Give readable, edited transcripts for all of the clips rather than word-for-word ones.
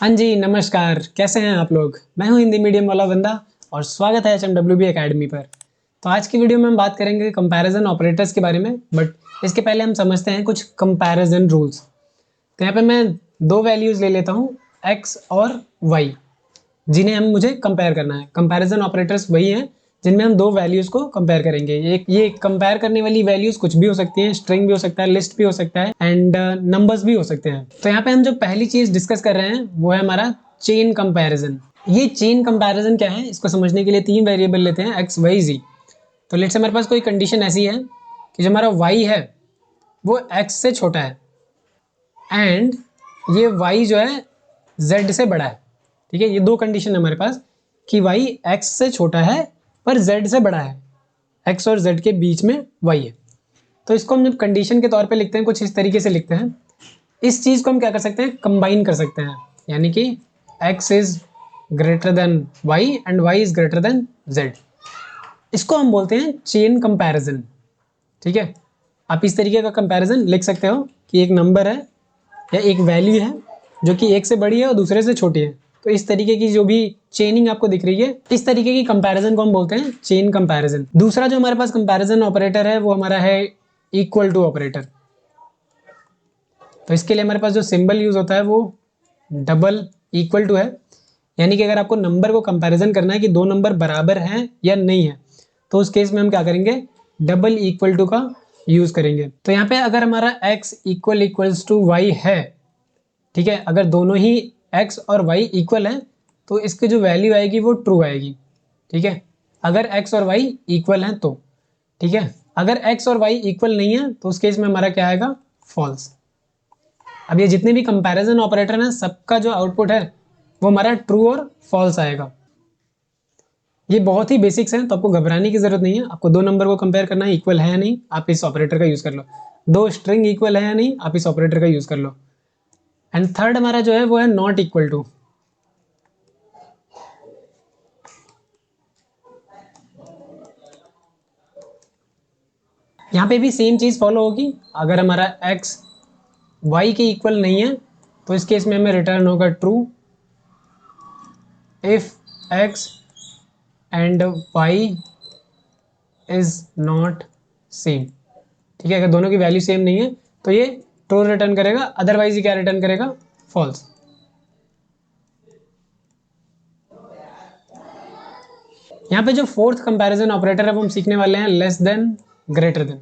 हाँ जी, नमस्कार। कैसे हैं आप लोग? मैं हूं हिंदी मीडियम वाला बंदा और स्वागत है HMWB एकेडमी पर। तो आज की वीडियो में हम बात करेंगे कंपैरिजन ऑपरेटर्स के बारे में, बट इसके पहले हम समझते हैं कुछ कंपैरिजन रूल्स। तो यहाँ पे मैं दो वैल्यूज़ ले लेता हूँ, x और y, जिन्हें हम मुझे कंपेयर करना है। कंपैरिजन ऑपरेटर्स वही हैं जिनमें हम दो वैल्यूज़ को कंपेयर करेंगे। ये कंपेयर करने वाली वैल्यूज़ कुछ भी हो सकती हैं, स्ट्रिंग भी हो सकता है, लिस्ट भी हो सकता है एंड नंबर्स भी हो सकते हैं। तो यहाँ पे हम जो पहली चीज़ डिस्कस कर रहे हैं वो है हमारा चेन कंपैरिजन। ये चेन कंपैरिजन क्या है, इसको समझने के लिए तीन वेरिएबल लेते हैं, x, y, z। तो लेट्स से हमारे पास कोई कंडीशन ऐसी है कि जो हमारा y है वो x से छोटा है एंड ये y जो है z से बड़ा है। ठीक है, ये दो कंडीशन है हमारे पास कि y x से छोटा है पर z से बड़ा है, x और z के बीच में y है। तो इसको हम जब कंडीशन के तौर पे लिखते हैं कुछ इस तरीके से लिखते हैं। इस चीज़ को हम क्या कर सकते हैं, कंबाइन कर सकते हैं, यानी कि x is greater then y and y is greater than z। इसको हम बोलते हैं चेन कंपैरिजन। ठीक है, आप इस तरीके का कंपैरिजन लिख सकते हो कि एक नंबर है या एक वैल्यू है जो कि एक से बड़ी है और दूसरे से छोटी है। तो इस तरीके की जो भी चेनिंग आपको दिख रही है, इस तरीके की कंपैरिजन को हम बोलते हैं चेन कंपैरिजन। दूसरा जो हमारे पास कंपैरिजन ऑपरेटर है वो हमारा है इक्वल टू ऑपरेटर। तो इसके लिए हमारे पास जो सिंबल यूज होता है वो डबल इक्वल टू है, यानी कि अगर आपको नंबर को कंपैरिजन करना है कि दो नंबर बराबर हैं या नहीं है, तो उस केस में हम क्या करेंगे, डबल इक्वल टू का यूज करेंगे। तो यहाँ पे अगर हमारा x इक्वल्स टू वाई है, ठीक है, अगर दोनों ही x और y इक्वल है तो इसकी जो वैल्यू आएगी वो ट्रू आएगी। ठीक है, अगर x और y इक्वल हैं तो। ठीक है, अगर x और y इक्वल नहीं है तो उस केस में हमारा क्या आएगा, फॉल्स। अब ये जितने भी कंपैरिजन ऑपरेटर हैं सबका जो आउटपुट है वो हमारा ट्रू और फॉल्स आएगा। ये बहुत ही बेसिक्स हैं तो आपको घबराने की जरूरत नहीं है। आपको दो नंबर को कंपेयर करना है, इक्वल है या नहीं, आप इस ऑपरेटर का यूज कर लो। दो स्ट्रिंग इक्वल है या नहीं, आप इस ऑपरेटर का यूज कर लो। एंड थर्ड हमारा जो है वो है नॉट इक्वल टू। यहाँ पे भी सेम चीज फॉलो होगी। अगर हमारा x y के इक्वल नहीं है तो इस केस में हमें रिटर्न होगा true. If x and y is not same, ठीक है, अगर दोनों की वैल्यू सेम नहीं है तो ये ट्रू रिटर्न करेगा, अदरवाइज ये क्या रिटर्न करेगा, फॉल्स। यहाँ पे जो फोर्थ कंपैरिजन ऑपरेटर है वो हम सीखने वाले हैं लेस देन ग्रेटर देन।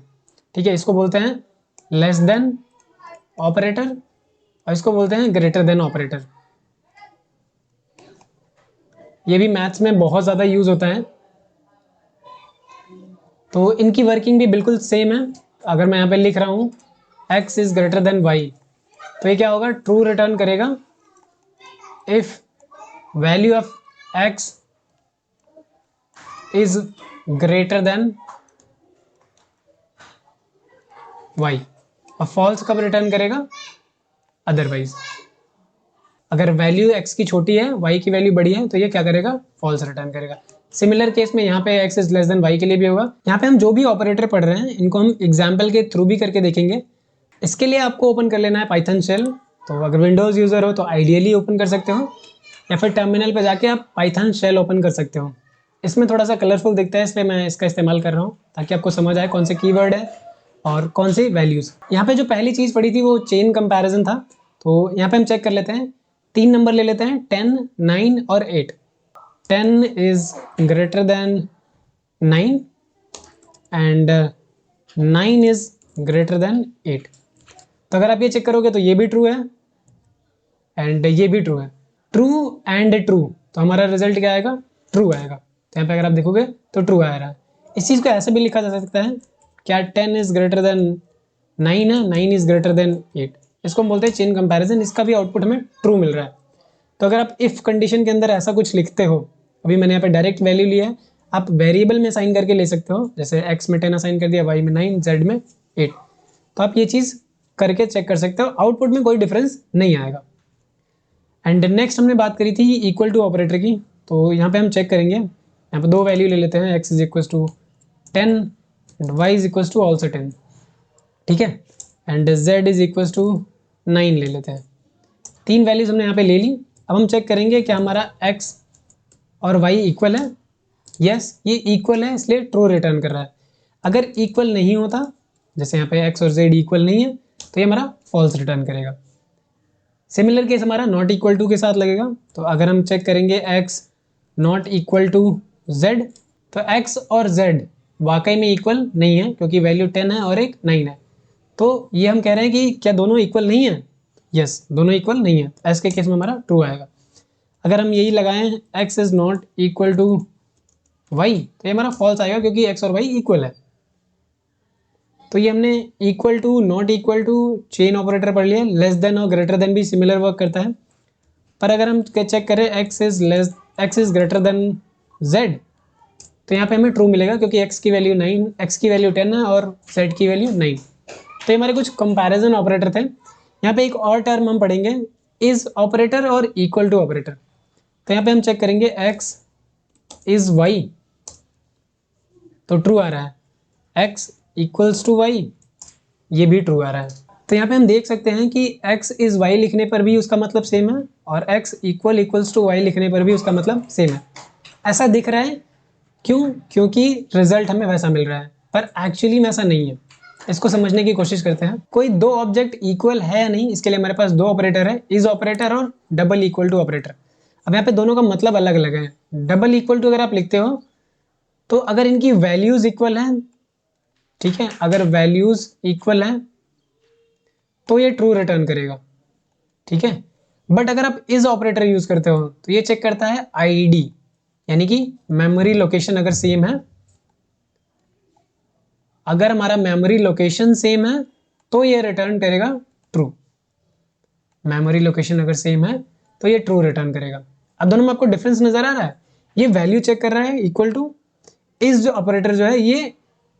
ठीक है, इसको बोलते हैं लेस देन ऑपरेटर और इसको बोलते हैं ग्रेटर देन ऑपरेटर। ये भी मैथ्स में बहुत ज़्यादा यूज होता है, तो इनकी वर्किंग भी बिल्कुल सेम है। अगर मैं यहाँ पे लिख रहा हूँ x is greater then y, तो ये क्या होगा, ट्रू रिटर्न करेगा if value of x is greater then y, और फॉल्स कब रिटर्न करेगा, अदरवाइज। अगर वैल्यू x की छोटी है, y की वैल्यू बड़ी है, तो ये क्या करेगा, फॉल्स रिटर्न करेगा। सिमिलर केस में यहाँ पे x is less than y के लिए भी होगा। यहाँ पे हम जो भी ऑपरेटर पढ़ रहे हैं इनको हम एग्जाम्पल के थ्रू भी करके देखेंगे। इसके लिए आपको ओपन कर लेना है पाइथन शेल। तो अगर विंडोज़ यूज़र हो तो आइडियली ओपन कर सकते हो, या फिर टर्मिनल पर जाके आप पाइथन शेल ओपन कर सकते हो। इसमें थोड़ा सा कलरफुल दिखता है इसलिए मैं इसका इस्तेमाल कर रहा हूँ ताकि आपको समझ आए कौन से कीवर्ड है और कौन सी वैल्यूज़। यहाँ पे जो पहली चीज़ पड़ी थी वो चेन कंपैरिजन था। तो यहाँ पे हम चेक कर लेते हैं, तीन नंबर ले लेते हैं, 10, 9 और 8। 10 is greater then 9 and 9 is greater then 8। तो अगर आप ये चेक करोगे तो ये भी ट्रू है एंड ये भी ट्रू है। ट्रू एंड ट्रू, तो हमारा रिजल्ट क्या आएगा, ट्रू आएगा। तो यहाँ पे अगर आप देखोगे तो ट्रू आ रहा है। इस चीज़ को ऐसे भी लिखा जा सकता है, क्या 10 इज ग्रेटर देन 9 है, 9 इज ग्रेटर देन 8। इसको हम बोलते हैं चेन कंपैरिजन। इसका भी आउटपुट हमें ट्रू मिल रहा है। तो अगर आप इफ कंडीशन के अंदर ऐसा कुछ लिखते हो, अभी मैंने यहाँ पे डायरेक्ट वैल्यू लिया है, आप वेरिएबल में असाइन करके ले सकते हो, जैसे x में 10 असाइन कर दिया, y में 9, z में 8। तो आप ये चीज़ करके चेक कर सकते हो, आउटपुट में कोई डिफरेंस नहीं आएगा। एंड नेक्स्ट हमने बात करी थी इक्वल टू ऑपरेटर की। तो यहाँ पे हम चेक करेंगे, यहाँ पे दो वैल्यू ले लेते हैं, x is equal to 10 and y is equal to also 10। ठीक है, and z is equal to 9 ले लेते हैं। तीन वैल्यूज हमने यहाँ पे ले ली। अब हम चेक करेंगे क्या हमारा x और y इक्वल है। यस, ये इक्वल है इसलिए ट्रू रिटर्न कर रहा है। अगर इक्वल नहीं होता, जैसे यहाँ पे x और z इक्वल नहीं है, तो ये हमारा फॉल्स रिटर्न करेगा। सिमिलर केस हमारा नॉट इक्वल टू के साथ लगेगा। तो अगर हम चेक करेंगे x not equal to z, तो x और z वाकई में इक्वल नहीं है क्योंकि वैल्यू 10 है और एक 9 है। तो ये हम कह रहे हैं कि क्या दोनों इक्वल नहीं है? यस, दोनों इक्वल नहीं है। ऐसे के केस में हमारा ट्रू आएगा। अगर हम यही लगाएं x is not equal to y, तो ये हमारा फॉल्स आएगा क्योंकि x और y इक्वल है। तो ये हमने equal to, not equal to, chain operator पढ़ लिया। लेस देन और ग्रेटर देन भी सिमिलर वर्क करता है। पर अगर हम चेक करें x is greater than z, तो यहाँ पे हमें ट्रू मिलेगा क्योंकि x की वैल्यू 9, x की वैल्यू 10 है और z की वैल्यू 9। तो ये हमारे कुछ कंपैरिजन ऑपरेटर थे। यहाँ पे एक और टर्म हम पढ़ेंगे, इज ऑपरेटर और इक्वल टू ऑपरेटर। तो यहाँ पे हम चेक करेंगे x इज y, तो ट्रू आ रहा है। x इक्वल्स टू y, ये भी ट्रू आ रहा है। तो यहाँ पे हम देख सकते हैं कि x इज y लिखने पर भी उसका मतलब सेम है और x इक्वल्स टू y लिखने पर भी उसका मतलब सेम है। ऐसा दिख रहा है, क्यों? क्योंकि रिजल्ट हमें वैसा मिल रहा है, पर एक्चुअली में ऐसा नहीं है। इसको समझने की कोशिश करते हैं। कोई दो ऑब्जेक्ट इक्वल है या नहीं, इसके लिए हमारे पास दो ऑपरेटर है, इज ऑपरेटर और डबल इक्वल टू ऑपरेटर। अब यहाँ पे दोनों का मतलब अलग अलग है। डबल इक्वल टू अगर आप लिखते हो तो अगर इनकी वैल्यूज इक्वल हैं, ठीक है, अगर वैल्यूज इक्वल हैं तो ये ट्रू रिटर्न करेगा, ठीक है। बट अगर आप इज ऑपरेटर यूज करते हो तो ये चेक करता है आईडी, यानी कि मेमोरी लोकेशन अगर सेम है। अगर हमारा मेमोरी लोकेशन सेम है तो ये रिटर्न करेगा ट्रू। मेमोरी लोकेशन अगर सेम है तो ये ट्रू रिटर्न करेगा। अब दोनों में आपको डिफरेंस नजर आ रहा है? ये वैल्यू चेक कर रहा है इक्वल टू, इस जो ऑपरेटर जो है ये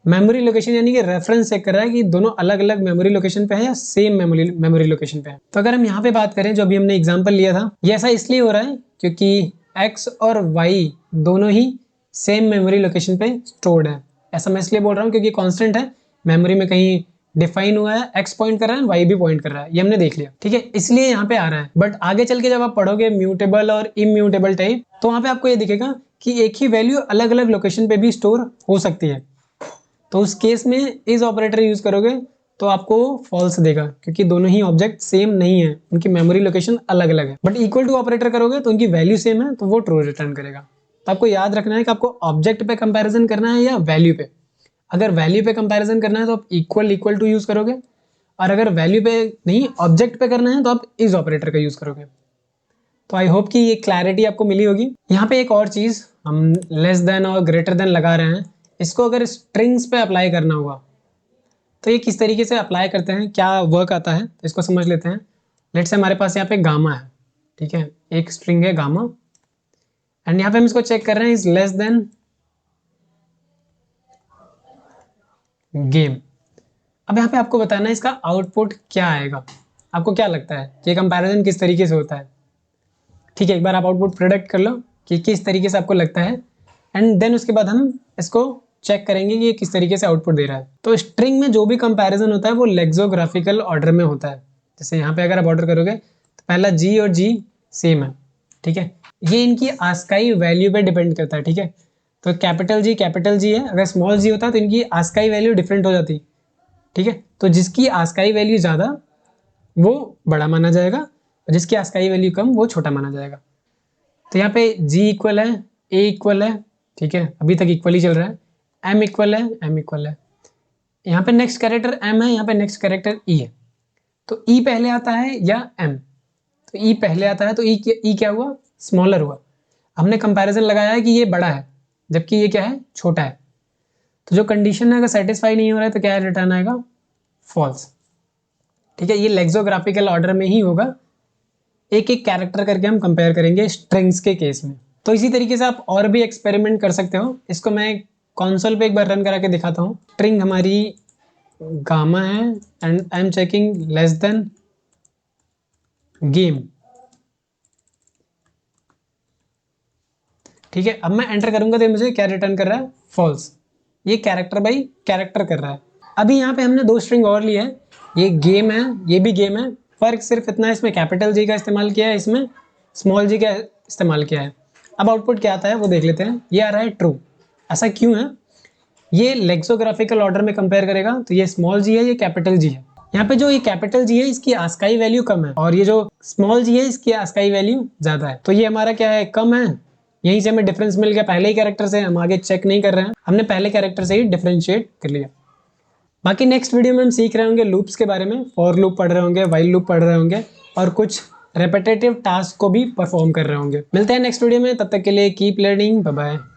मेमोरी लोकेशन यानी कि रेफरेंस चेक कर रहा है कि दोनों अलग अलग मेमोरी लोकेशन पे है या सेम मेमोरी लोकेशन पे है। तो अगर हम यहाँ पे बात करें, जो अभी हमने एग्जांपल लिया था, ये ऐसा इसलिए हो रहा है क्योंकि x और y दोनों ही सेम मेमोरी लोकेशन पे स्टोर्ड है। ऐसा मैं इसलिए बोल रहा हूँ क्योंकि कॉन्स्टेंट है, मेमोरी में कहीं डिफाइन हुआ है, x पॉइंट कर रहा है, y भी पॉइंट कर रहा है, ये हमने देख लिया, ठीक है, इसलिए यहाँ पे आ रहा है। बट आगे चल के जब आप पढ़ोगे म्यूटेबल और इम्यूटेबल टाइप, तो वहां पे आपको ये दिखेगा कि एक ही वैल्यू अलग अलग लोकेशन पे भी स्टोर हो सकती है। तो उस केस में इज ऑपरेटर यूज करोगे तो आपको फॉल्स देगा क्योंकि दोनों ही ऑब्जेक्ट सेम नहीं है, उनकी मेमोरी लोकेशन अलग अलग है। बट इक्वल टू ऑपरेटर करोगे तो उनकी वैल्यू सेम है तो वो ट्रू रिटर्न करेगा। तो आपको याद रखना है कि आपको ऑब्जेक्ट पे कंपैरिजन करना है या वैल्यू पे। अगर वैल्यू पे कंपैरिजन करना है तो आप इक्वल टू यूज करोगे, और अगर वैल्यू पे नहीं ऑब्जेक्ट पे करना है तो आप इज ऑपरेटर का यूज करोगे। तो आई होप कि ये क्लैरिटी आपको मिली होगी। यहाँ पे एक और चीज, हम लेस देन और ग्रेटर देन लगा रहे हैं, इसको अगर स्ट्रिंग्स पे अप्लाई करना हुआ तो ये किस तरीके से अप्लाई करते हैं, क्या वर्क आता है, तो इसको समझ लेते हैं। लेट्स से हमारे पास यहाँ पे गामा है, ठीक है, एक स्ट्रिंग है गामा, एंड यहाँ पे हम इसको चेक कर रहे हैं इज लेस देन गेम। अब यहाँ पे आपको बताना है इसका आउटपुट क्या आएगा। आपको क्या लगता है ये कंपैरिजन किस तरीके से होता है? ठीक है, एक बार आप आउटपुट प्रोडक्ट कर लो कि किस तरीके से आपको लगता है, एंड देन उसके बाद हम इसको चेक करेंगे कि ये किस तरीके से आउटपुट दे रहा है। तो स्ट्रिंग में जो भी कंपैरिजन होता है वो लेक्सोग्राफिकल ऑर्डर में होता है। जैसे यहाँ पे अगर आप ऑर्डर करोगे तो पहला जी और जी सेम है, ठीक है, ये इनकी आस्काई वैल्यू पे डिपेंड करता है, ठीक है। तो कैपिटल जी है, अगर स्मॉल जी होता है तो इनकी आस्काई वैल्यू डिफरेंट हो जाती, ठीक है। तो जिसकी आस्काई वैल्यू ज़्यादा वो बड़ा माना जाएगा और जिसकी आस्काई वैल्यू कम वो छोटा माना जाएगा। तो यहाँ पे G इक्वल है, A इक्वल है, ठीक है, अभी तक इक्वल ही चल रहा है, M इक्वल है, M इक्वल है, यहाँ पे नेक्स्ट कैरेक्टर M है, यहाँ पे नेक्स्ट कैरेक्टर E है। तो E पहले आता है या M? तो E पहले आता है तो E क्या हुआ? स्मॉलर हुआ। हमने कंपैरिजन लगाया है कि ये बड़ा है जबकि ये क्या है? छोटा है। तो जो कंडीशन है अगर सेटिस्फाई नहीं हो रहा है तो क्या रिटर्न आएगा? फॉल्स, ठीक है। ये लेक्सोग्राफिकल ऑर्डर में ही होगा, एक एक कैरेक्टर करके हम कंपेयर करेंगे स्ट्रिंग्स के केस में। तो इसी तरीके से आप और भी एक्सपेरिमेंट कर सकते हो। इसको मैं कंसोल पे एक बार रन करा के दिखाता हूँ। स्ट्रिंग हमारी गामा है and I am checking less than game, ठीक है। अब मैं एंटर करूंगा तो मुझे क्या रिटर्न कर रहा है? फॉल्स। ये कैरेक्टर बाई कैरेक्टर कर रहा है। अभी यहाँ पे हमने दो स्ट्रिंग और ली है, ये गेम है, ये भी गेम है। फर्क सिर्फ इतना है, इसमें कैपिटल जी का इस्तेमाल किया है, इसमें स्मॉल जी का इस्तेमाल किया है। अब आउटपुट क्या आता है वो देख लेते हैं। ये आ रहा है ट्रू। ऐसा क्यों है? ये लेक्सोग्राफिकल ऑर्डर में कंपेयर करेगा तो ये स्मॉल जी है, ये कैपिटल जी है। यहाँ पे जो ये कैपिटल जी है इसकी आस्काई वैल्यू कम है और ये जो स्मॉल जी है इसकी आस्काई वैल्यू ज्यादा है। तो ये हमारा क्या है, कम है। यहीं से हमें डिफरेंस मिल गया पहले ही कैरेक्टर से, हम आगे चेक नहीं कर रहे हैं, हमने पहले कैरेक्टर से ही डिफरेंशिएट कर लिया। बाकी नेक्स्ट वीडियो में हम सीख रहे होंगे लूप्स के बारे में, फॉर लूप पढ़ रहे होंगे, व्हाइल लूप पढ़ रहे होंगे और कुछ रेपिटेटिव टास्क को भी परफॉर्म कर रहे होंगे। मिलते हैं नेक्स्ट वीडियो में, तब तक के लिए कीप लर्निंग, बाय बाय।